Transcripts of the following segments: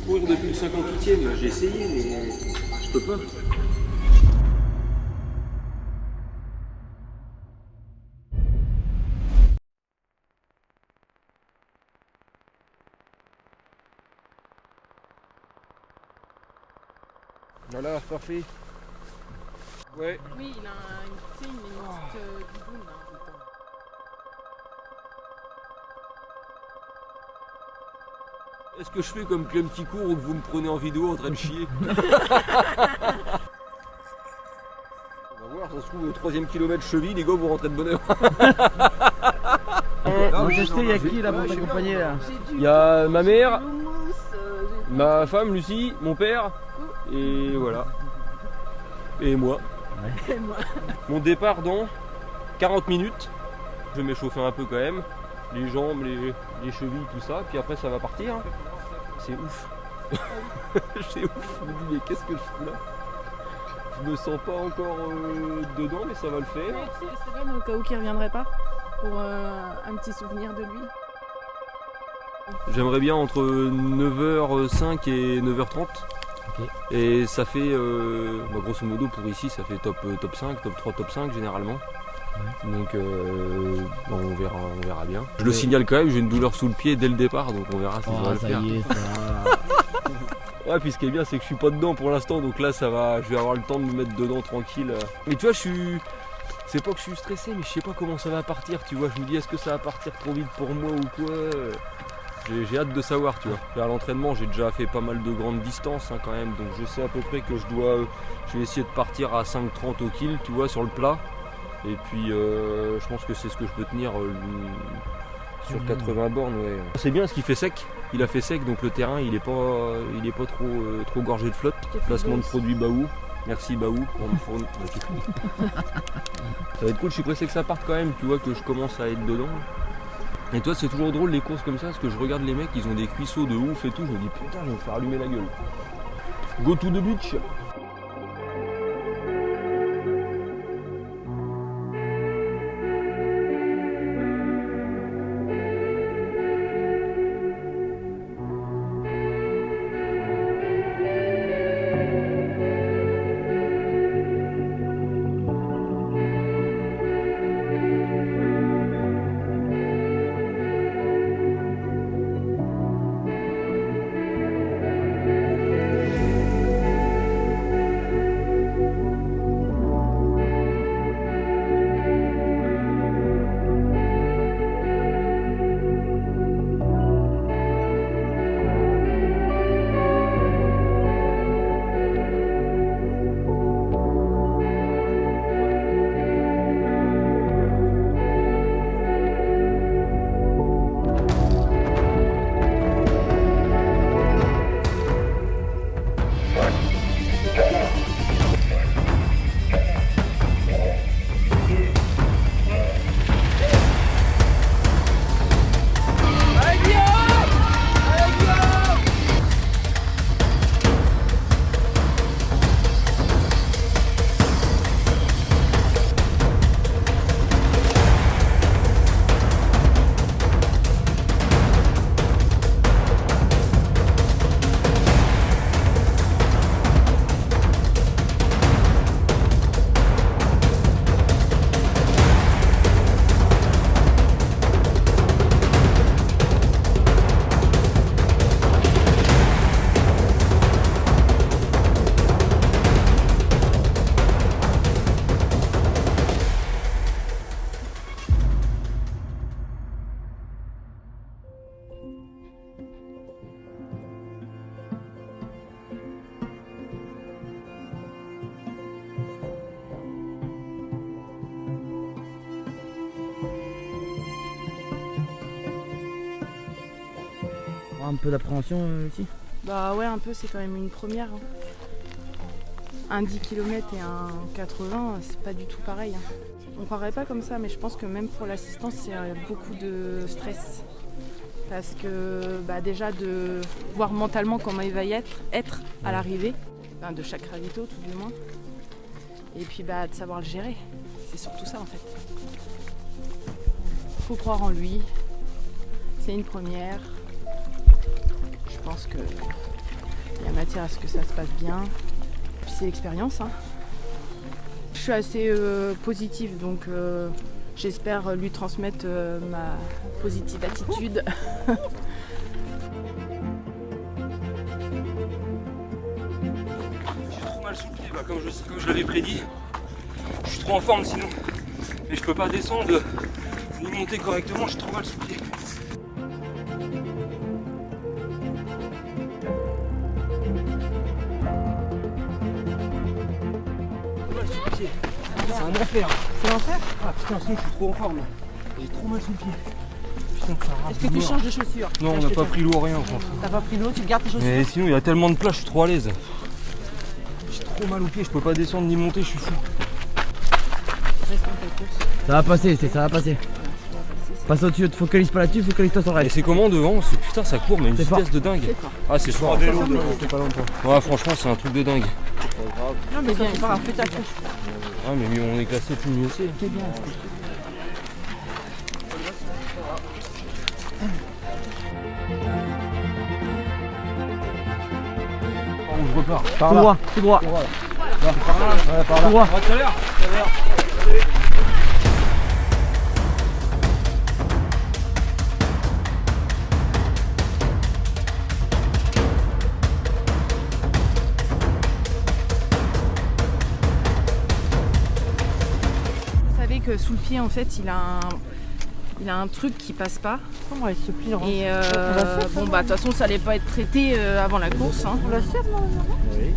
courir depuis le 58e, j'ai essayé, mais je peux pas. Voilà, parfait. Ouais. Oui, il a une petite doudoune là. Est-ce que je fais comme Clem qui court ou que vous me prenez en vidéo en train de chier? On va voir, ça se trouve au 3e kilomètre cheville, les gars, vous rentrez de bonne heure. Moi j'ai acheté, il y a qui là pour t'accompagner là? Il y a ma mère, ma femme Lucie, mon père, et voilà. Et moi. Et moi. Mon départ dans 40 minutes. Je vais m'échauffer un peu quand même. Les jambes, les chevilles, tout ça. Puis après ça va partir. C'est ouf. C'est ouf. Je me dis mais qu'est-ce que je fous là? Je me sens pas encore dedans mais ça va le faire. Mais tu sais, c'est bien au cas où qu'il reviendrait pas. Pour un petit souvenir de lui. J'aimerais bien entre 9h05 et 9h30. Ok. Et ça fait, grosso modo pour ici, ça fait top 5, top 3, top 5 généralement. Ouais. Donc on verra bien. Je le signale quand même, j'ai une douleur sous le pied dès le départ, donc on verra si ça va le faire. Y est, ça. Ouais, puis ce qui est bien, c'est que je suis pas dedans pour l'instant, donc là ça va, je vais avoir le temps de me mettre dedans tranquille. Mais tu vois, c'est pas que je suis stressé, mais je sais pas comment ça va partir, tu vois. Je me dis, est-ce que ça va partir trop vite pour moi ou quoi? J'ai hâte de savoir, tu vois. Là, à l'entraînement, j'ai déjà fait pas mal de grandes distances quand même, donc je sais à peu près que je vais essayer de partir à 5,30 au kill, tu vois, sur le plat. Et puis, je pense que c'est ce que je peux tenir sur 80 bornes. Ouais. C'est bien, parce qu'il fait sec. Il a fait sec, donc le terrain, il est pas trop gorgé de flotte. Placement de produits Baou. Merci Baou pour me fournir. Ça va être cool, je suis pressé que ça parte quand même, tu vois, que je commence à être dedans. Et toi, c'est toujours drôle les courses comme ça, parce que je regarde les mecs, ils ont des cuisseaux de ouf et tout, je me dis putain, je vais me faire allumer la gueule. Go to the beach. Un peu d'appréhension ici? Bah ouais, un peu, c'est quand même une première. Hein. Un 10 km et un 80, c'est pas du tout pareil. Hein. On croirait pas comme ça, mais je pense que même pour l'assistance, c'est beaucoup de stress. Parce que déjà de voir mentalement comment il va être à l'arrivée, de chaque ravito tout du moins. Et puis de savoir le gérer. C'est surtout ça en fait. Faut croire en lui. C'est une première. Je pense que Il y a matière à ce que ça se passe bien. Puis c'est l'expérience. Hein. Je suis assez positive, donc j'espère lui transmettre ma positive attitude. J'ai trop mal sous le pied, comme je l'avais prédit. Je suis trop en forme sinon. Et je peux pas descendre ni monter correctement, j'ai trop mal sous le pied. C'est un enfer. C'est l'enfer. Ah putain, sinon je suis trop en forme. J'ai trop mal sous le pied. Putain, ça rase. Est-ce que tu changes de chaussures? Non, on n'a pas pris l'eau, rien au fond. T'as pas pris l'eau, tu gardes tes chaussures? Mais sinon il y a tellement de place, je suis trop à l'aise. J'ai trop mal aux pieds, je peux pas descendre ni monter, je suis fou. Ça va passer, ça va passer. Passe au-dessus, te focalise pas là-dessus, focalise-toi sur le Et reste. c'est comment devant? Putain, ça court, mais une C'est vitesse fort. de dingue. C'est fort. Ah, c'est fort. Ouais, franchement, c'est un truc de dingue. Non mais bien, fais ta couche. Ah, mais mieux on est classé, plus mieux c'est. C'est bien. Où je repars? Tout droit, tout droit. Tout droit. Tout à l'heure. Vous savez que sous le pied, en fait, il a un truc qui passe pas. Comment elle se plie, Laurence? Et On bon, bah, de toute façon, ça allait pas être traité avant la course. Hein. la serre, non?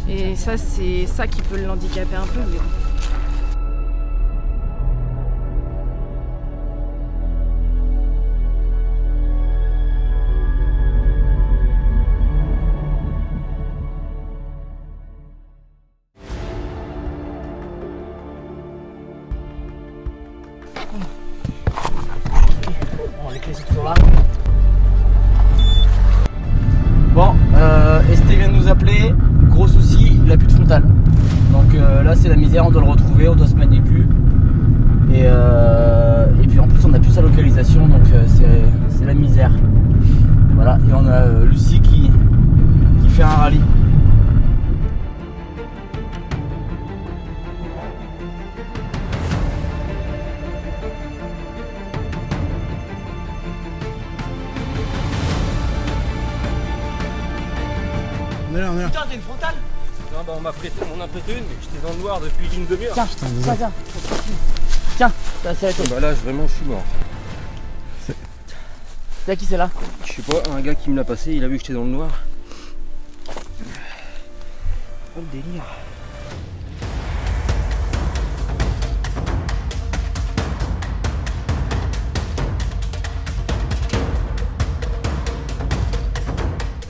Et ça, c'est ça qui peut l'handicaper un peu. Mais bon. Les clés sont toujours là. Bon, Esté vient de nous appeler. Gros souci, il a plus de frontal. Donc là c'est la misère, on doit le retrouver, on doit se manier plus. Et puis en plus on a plus sa localisation, donc c'est la misère. Voilà, et on a Lucie qui fait un rallye. On est là, on est là. Putain, t'as une frontale? Non, bah, on m'a prêté une, mais j'étais dans le noir depuis une demi-heure. Tiens, tiens. Tiens, c'est à toi. Bah là, vraiment, je suis mort. C'est à qui c'est là? Je sais pas, un gars qui me l'a passé, il a vu que j'étais dans le noir. Oh le délire.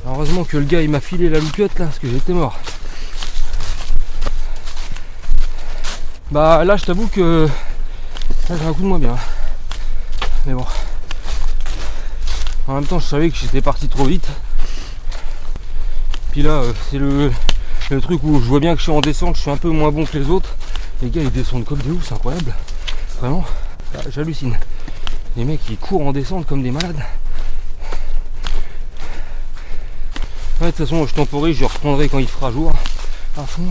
Heureusement que le gars il m'a filé la loupiote là, parce que j'étais mort. Bah là je t'avoue que là j'ai un coup de moins bien. Mais bon. En même temps je savais que j'étais parti trop vite. Puis là c'est le truc où je vois bien que je suis en descente, je suis un peu moins bon que les autres. Les gars ils descendent comme des oufs, c'est incroyable. Vraiment, j'hallucine. Les mecs ils courent en descente comme des malades. Ouais, de toute façon je temporise, je reprendrai quand il fera jour à fond.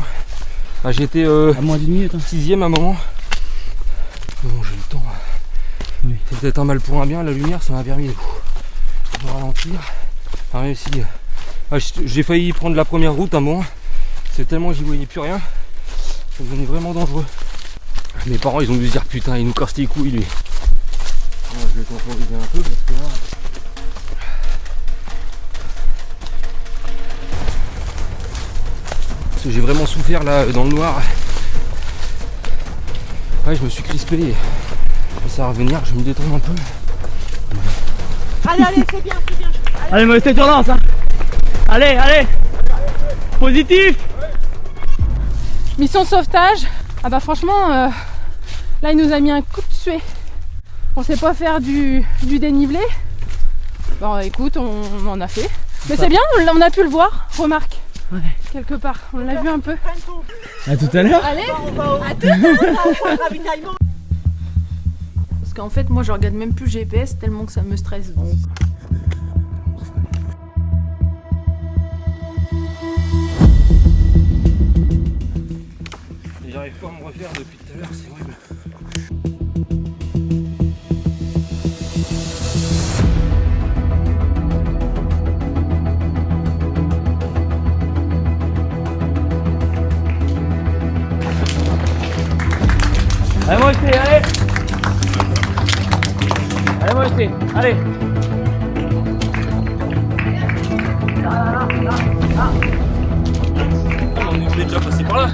Bah, j'étais À moins d'une minute. Hein. 6ème à un moment. Mais bon j'ai eu le temps. Oui. C'est peut-être un mal pour un bien, la lumière ça m'a permis de ralentir. Enfin, même si j'ai failli prendre la première route un moment. C'est tellement j'y voyais plus rien. Ça devenait vraiment dangereux. Mes parents ils ont dû se dire putain il nous casse les couilles lui. Moi, je vais temporiser un peu parce que là. Parce que j'ai vraiment souffert là dans le noir. Ouais, je me suis crispé. Ça va revenir, je vais me détendre un peu. Allez, c'est bien, c'est bien. Allez, modesté, tu relances. Hein. Allez. Positif. Mission sauvetage. Ah bah franchement, là il nous a mis un coup de suée. On sait pas faire du dénivelé. Bon écoute, on en a fait. Mais c'est bien, on a pu le voir, remarque. Ouais. Quelque part, on l'a vu un peu. À tout à l'heure. Allez. On va au ravitaillement. Parce qu'en fait, moi je regarde même plus le GPS tellement que ça me stresse. Donc. j'arrive pas à me refaire depuis tout à l'heure, c'est horrible. Allez, moi aussi, allez. Allez, moi aussi, allez. On est déjà passé par là.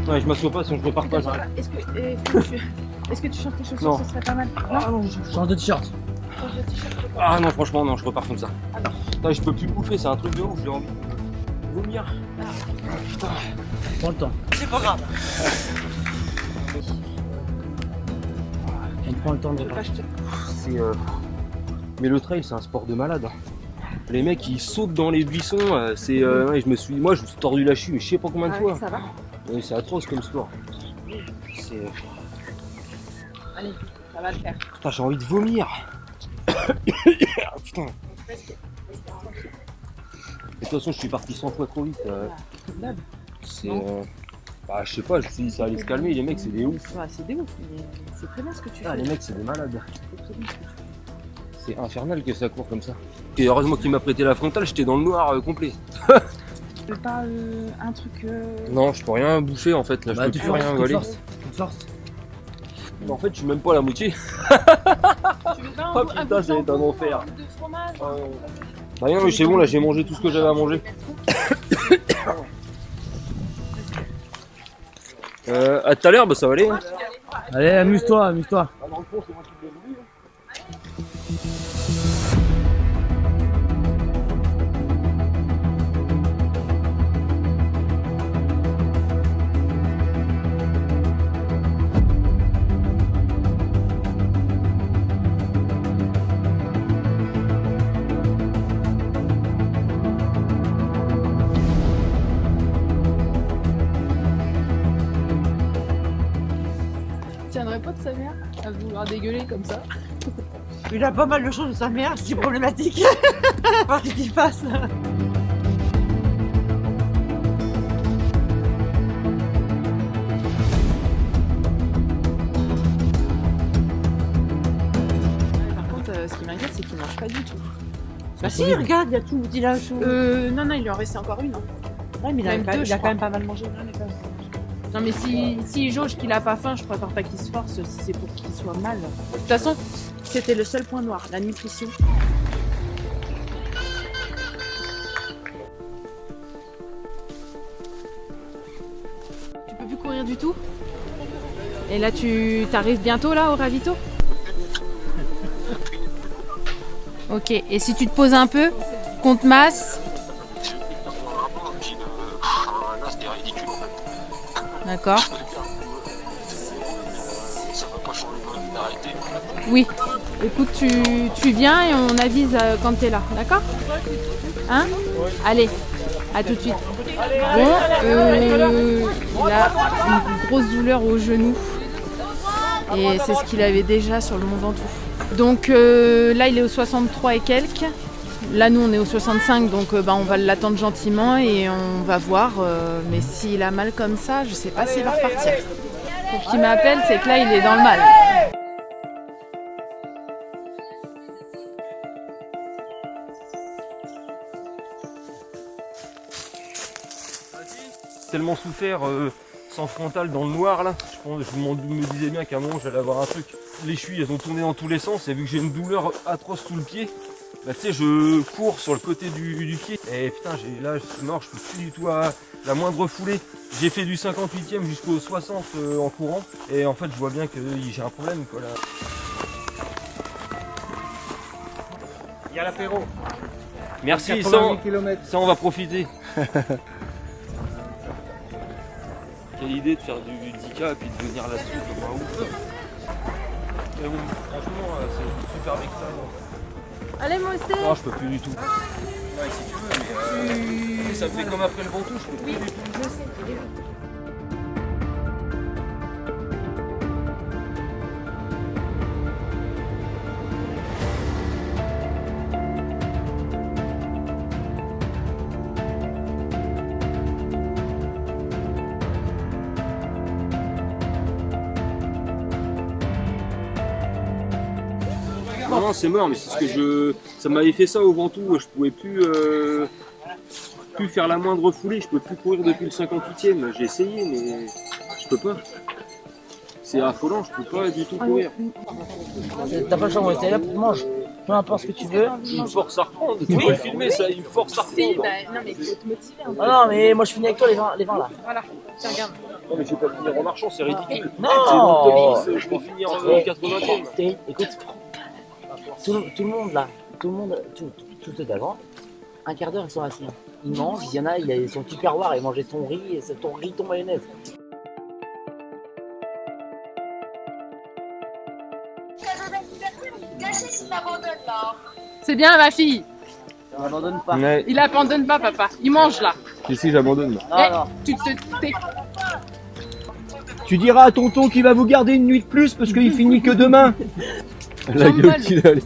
Ouais, je m'assois pas, sinon je repars pas. j'arrête. Est-ce que tu changes tes chaussures? Non. Ce serait pas mal. Non, je change de t-shirt. Change de t-shirt. Ah non, franchement, non, je repars comme ça. Ah non. Putain, je peux plus bouffer, c'est un truc de ouf, j'ai envie de vomir. Putain. Prends le temps. C'est pas grave. On prend le temps de repartir. C'est mais le trail c'est un sport de malade. Les mecs ils sautent dans les buissons, ouais, je me suis tordu la cheville, mais je sais pas combien de fois. Ça va. Ouais, c'est atroce comme sport. C'est Allez, ça va le faire. putain, j'ai envie de vomir. Putain. De toute façon, je suis parti 100 fois trop vite. C'est bah, je sais pas, je me suis dit ça allait se calmer, les mecs c'est des ouf. C'est des ouf, mais c'est très bien ce que tu Ah, fais. les mecs c'est des malades. C'est très bien ce que tu fais. C'est infernal que ça court comme ça. Et heureusement qu'il m'a prêté la frontale, j'étais dans le noir complet. Tu veux pas un truc. Non, je peux rien bouffer en fait, là je peux plus rien voler. Tu te forces. Mais en fait, je suis même pas à la moitié. Tu veux pas Oh putain, ça va être un enfer. de fromage? Rien, mais c'est bon, là j'ai mangé tout ce que j'avais à manger. À tout à l'heure, bah ça va aller. Hein. Allez, amuse-toi, amuse-toi. Dans le fond, c'est moi qui l'ai voulu. Tu tiendrais pas de sa mère à vouloir dégueuler comme ça? Il a pas mal de choses de sa mère, c'est problématique. Pas ce qu'il fasse. Par contre, ce qui m'inquiète, c'est qu'il mange pas du tout. Bah si, regarde, il y a tout. Il a tout. Non, il lui en restait encore une. Hein. Ouais, mais même deux, il je a crois. quand même pas mal mangé. Non, mais si jauge qu'il a pas faim, je préfère pas qu'il se force si c'est pour qu'il soit mal. De toute façon, c'était le seul point noir, la nutrition. Tu peux plus courir du tout? Et là, tu t'arrives bientôt là au ravito? Ok, et si tu te poses un peu, compte masse. Là, c'était ridicule. D'accord. Ça va pas changer d'arrêter. Oui. Écoute, tu viens et on avise quand t'es là, d'accord? Hein? Allez, à tout de suite. Bon, il a une grosse douleur au genou. Et c'est ce qu'il avait déjà sur le Mont Ventoux. Donc là, il est au 63 et quelques. Là, nous, on est au 65, donc on va l'attendre gentiment et on va voir. Mais s'il a mal comme ça, je sais pas s'il va repartir. Pour qu'il m'appelle, c'est que là, il est dans le mal. Tellement souffert sans frontal dans le noir là. Je me disais bien qu'à un moment j'allais avoir un truc. Les chevilles elles ont tourné dans tous les sens et vu que j'ai une douleur atroce sous le pied, bah tu sais je cours sur le côté du pied et putain là je suis mort, je peux plus du tout à la moindre foulée. J'ai fait du 58e jusqu'au 60 en courant et en fait je vois bien que j'ai un problème quoi là. Il y a l'apéro. Merci, 88 km. ça on va profiter. Quelle idée de faire du 10K et puis de venir là-dessus comme un ouf. Mais bon, franchement, c'est super avec ça. Allez, moi aussi. Non, je peux plus du tout. Ouais, si tu veux, mais ça me fait comme après le Ventoux, je peux plus du tout. Je sais. Non, c'est mort, mais c'est ce que ça m'avait fait ça au Ventoux, je pouvais plus faire la moindre foulée, je peux plus courir depuis le 58e. J'ai essayé, mais je peux pas. C'est affolant, je peux pas du tout courir. T'as pas le choix, on va rester là, mange. Peu importe ce que tu veux. Il me force à reprendre, tu peux le filmer ça, il me force à reprendre. Non mais il faut te motiver un peu. Ah non, mais moi je finis avec toi les vins là. Voilà, tiens, regarde. Non mais je vais pas finir en marchant, c'est ridicule. Non. C'est dans le top 10, je vais finir en 80e. Écoute, tout le monde là, tous ceux d'avant, un quart d'heure ils sont assis. Ils mangent, il y en a, il a son tupperware, il mangeait son riz, et ton riz, ton mayonnaise. C'est bien ma fille. On n'abandonne pas. Ouais. Il abandonne pas papa. Il mange là. Si, j'abandonne. Non. Tu diras à tonton qu'il va vous garder une nuit de plus parce qu'il finit que demain. La gueule qu'il a allé.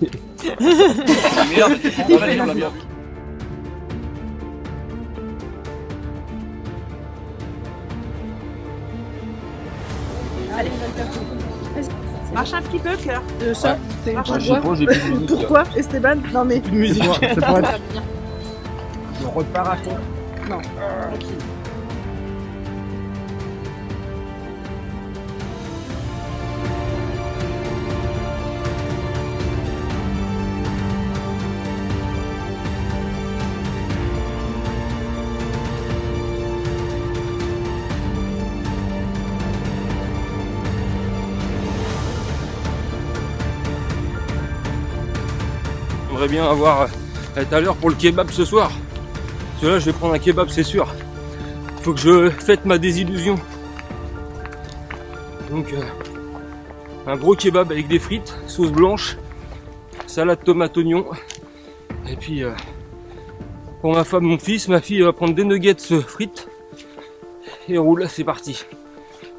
Marche un petit peu, cœur. Ça, c'est Marche Je sais pas, j'ai plus de musique. Pourquoi, Esteban? Non mais. Plus de musique. On repart à fond. J'aimerais bien être à l'heure pour le kebab ce soir. Parce que là, je vais prendre un kebab, c'est sûr. Il faut que je fête ma désillusion. Donc, un gros kebab avec des frites, sauce blanche, salade tomate oignon. Et puis, pour ma femme, mon fils, ma fille va prendre des nuggets frites. Et roule, c'est parti.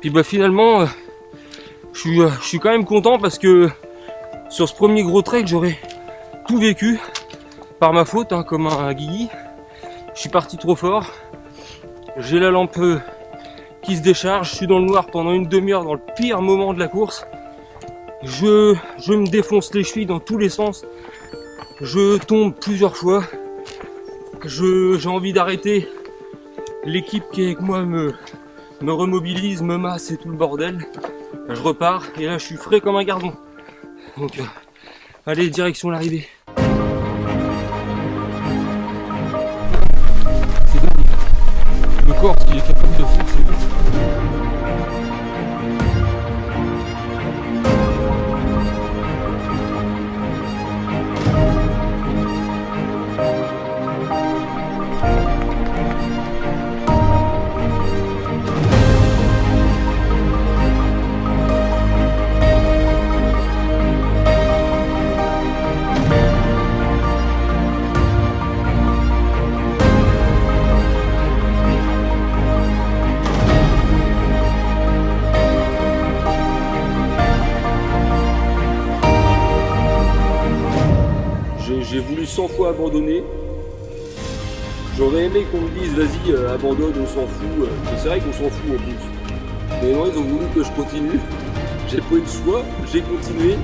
Puis bah finalement, je suis quand même content parce que sur ce premier gros trek, j'aurais tout vécu par ma faute, hein, comme un guigui. Je suis parti trop fort. J'ai la lampe qui se décharge. Je suis dans le noir pendant une demi-heure dans le pire moment de la course. Je me défonce les chevilles dans tous les sens. Je tombe plusieurs fois. J'ai envie d'arrêter. L'équipe qui est avec moi me remobilise, me masse et tout le bordel. Je repars et là je suis frais comme un gardon. Donc allez, direction l'arrivée. C'est dingue. Le corps, ce qu'il est capable de faire, c'est ouf. J'ai voulu 100 fois abandonner. J'aurais aimé qu'on me dise vas-y abandonne, on s'en fout. Et c'est vrai qu'on s'en fout en plus. Mais non, ils ont voulu que je continue. J'ai pas eu le choix, j'ai continué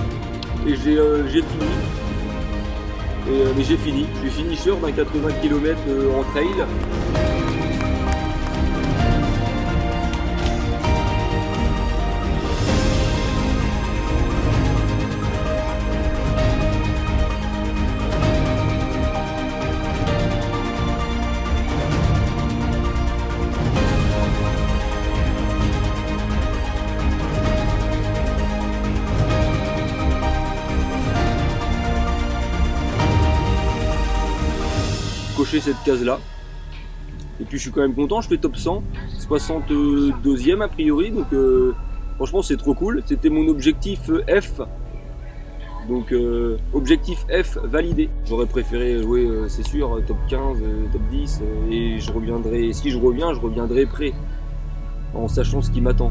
et j'ai fini. Mais j'ai fini. Je suis finisher d'un 80 km en trail. Cocher cette case là et puis je suis quand même content, je fais top 100, 62e a priori, donc franchement c'est trop cool. C'était mon objectif F, donc objectif F validé. J'aurais préféré jouer c'est sûr top 15, top 10 et je reviendrai, si je reviendrai prêt en sachant ce qui m'attend.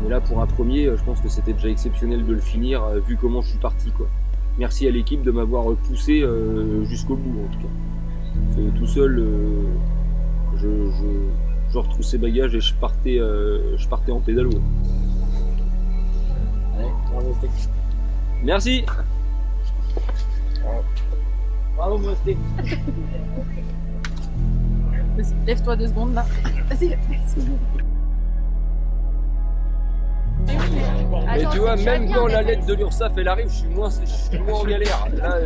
Mais là pour un premier je pense que c'était déjà exceptionnel de le finir vu comment je suis parti quoi. Merci à l'équipe de m'avoir poussé jusqu'au bout en tout cas. Tout seul, je retroussais ses bagages et je partais en pédalo. Allez, on va rester. Merci. Bravo, Mosté. Vas-y, lève-toi 2 secondes là. Vas-y. Mais tu vois, même quand la lettre de l'URSSAF elle arrive, je suis moins en galère. Là,